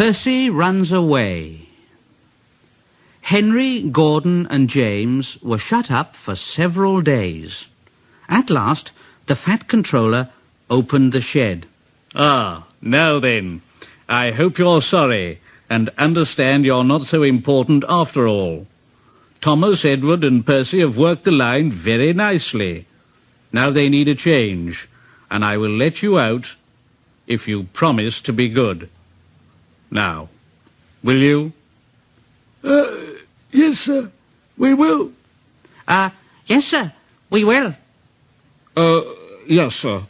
Percy Runs Away. Henry, Gordon and James were shut up for several days. At last, the Fat Controller opened the shed. Ah, now then, I hope you're sorry and understand you're not so important after all. Thomas, Edward and Percy have worked the line very nicely. Now they need a change, and I will let you out if you promise to be good. Now, will you? Yes, sir. We will. Yes, sir. We will. Yes, sir.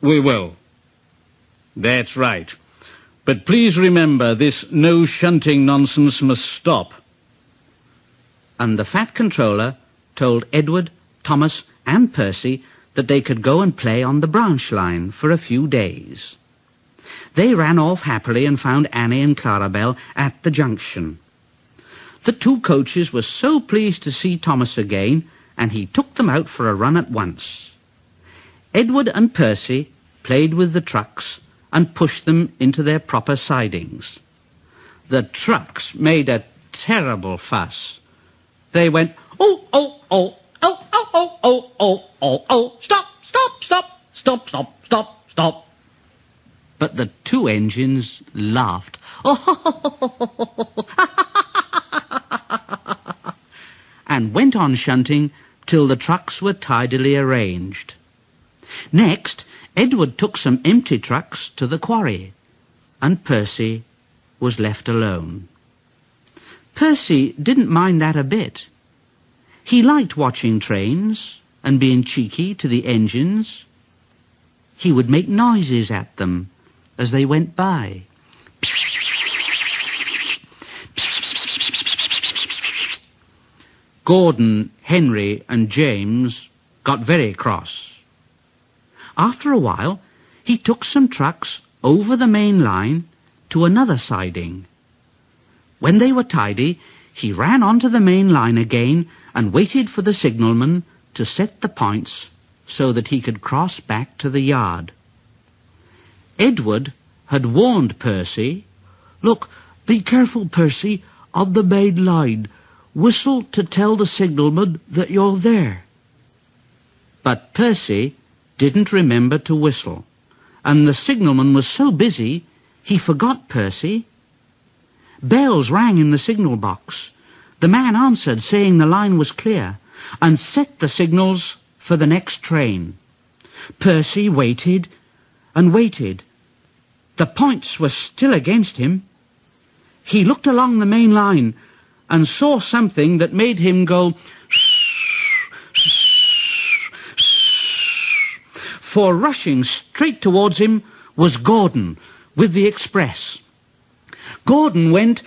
We will. That's right. But please remember, this no shunting nonsense must stop. And the Fat Controller told Edward, Thomas and Percy that they could go and play on the branch line for a few days. They ran off happily and found Annie and Clarabelle at the junction. The two coaches were so pleased to see Thomas again, and he took them out for a run at once. Edward and Percy played with the trucks and pushed them into their proper sidings. The trucks made a terrible fuss. They went, oh, oh, oh, oh, oh, oh, oh, oh, oh, oh, stop, stop, stop, stop, stop, stop, stop. But the two engines laughed. And went on shunting till the trucks were tidily arranged. Next, Edward took some empty trucks to the quarry, and Percy was left alone. Percy didn't mind that a bit. He liked watching trains and being cheeky to the engines. He would make noises at them as they went by. Gordon, Henry and James got very cross. After a while, he took some trucks over the main line to another siding. When they were tidy, he ran onto the main line again and waited for the signalman to set the points so that he could cross back to the yard. Edward had warned Percy, Look, be careful, Percy, on the main line. Whistle to tell the signalman that you're there. But Percy didn't remember to whistle, and the signalman was so busy he forgot Percy. Bells rang in the signal box. The man answered, saying the line was clear, and set the signals for the next train. Percy waited and waited. The points were still against him. He looked along the main line and saw something that made him go, for rushing straight towards him was Gordon with the express. Gordon went,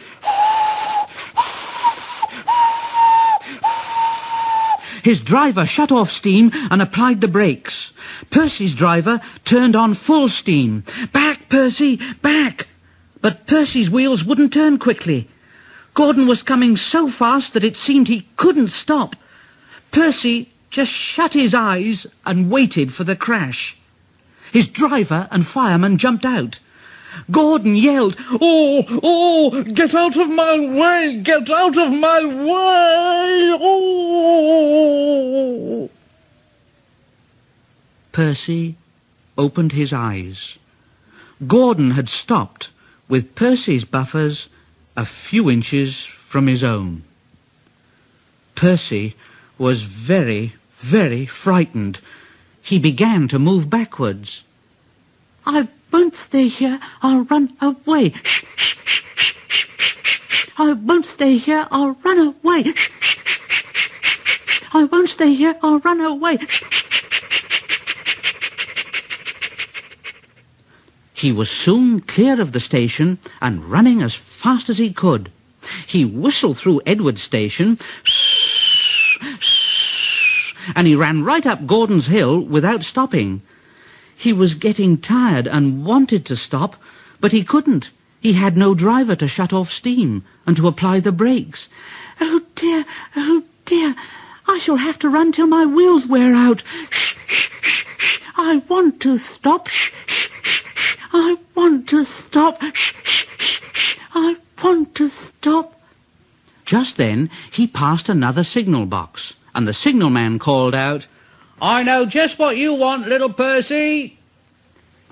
his driver shut off steam and applied the brakes. Percy's driver turned on full steam. Back, Percy, back! But Percy's wheels wouldn't turn quickly. Gordon was coming so fast that it seemed he couldn't stop. Percy just shut his eyes and waited for the crash. His driver and fireman jumped out. Gordon yelled, Oh, get out of my way! Get out of my way! Oh! Percy opened his eyes. Gordon had stopped with Percy's buffers a few inches from his own. Percy was very, very frightened. He began to move backwards. I won't stay here, I'll run away. Shh, shh, shh, shh, shh, shh. I won't stay here, I'll run away. Shh, shh, shh, shh. I won't stay here, I'll run away. Shh, shh, shh. He was soon clear of the station and running as fast as he could. He whistled through Edward's station, and he ran right up Gordon's Hill without stopping. He was getting tired and wanted to stop, but he couldn't. He had no driver to shut off steam and to apply the brakes. Oh dear, I shall have to run till my wheels wear out. Shh, shh, shh, shh. I want to stop. Shh, shh, shh, shh. I want to stop. Shh, shh, shh, shh. I want to stop. Just then he passed another signal box, and the signalman called out, "I know just what you want, little Percy."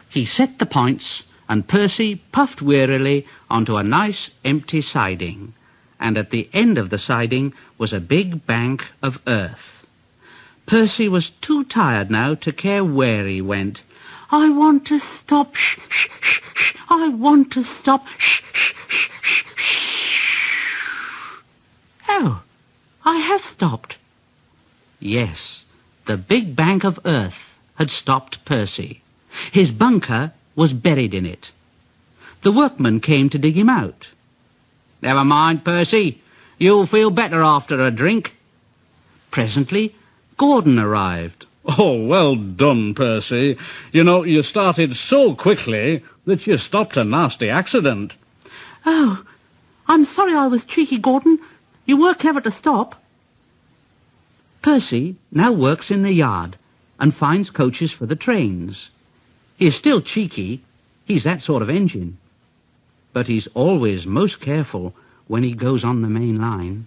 He set the points, and Percy puffed wearily onto a nice empty siding, and at the end of the siding was a big bank of earth. Percy was too tired now to care where he went. I want to stop. Shh, shh, shh, shh. I want to stop. Shh, shh, shh, shh, shh. Oh, I have stopped. Yes, the big bank of earth had stopped Percy. His bunker was buried in it. The workmen came to dig him out. "Never mind, Percy. You'll feel better after a drink." Presently, Gordon arrived. Oh, well done, Percy. You know, you started so quickly that you stopped a nasty accident. Oh, I'm sorry I was cheeky, Gordon. You were clever to stop. Percy now works in the yard and finds coaches for the trains. He's still cheeky. He's that sort of engine. But he's always most careful when he goes on the main line.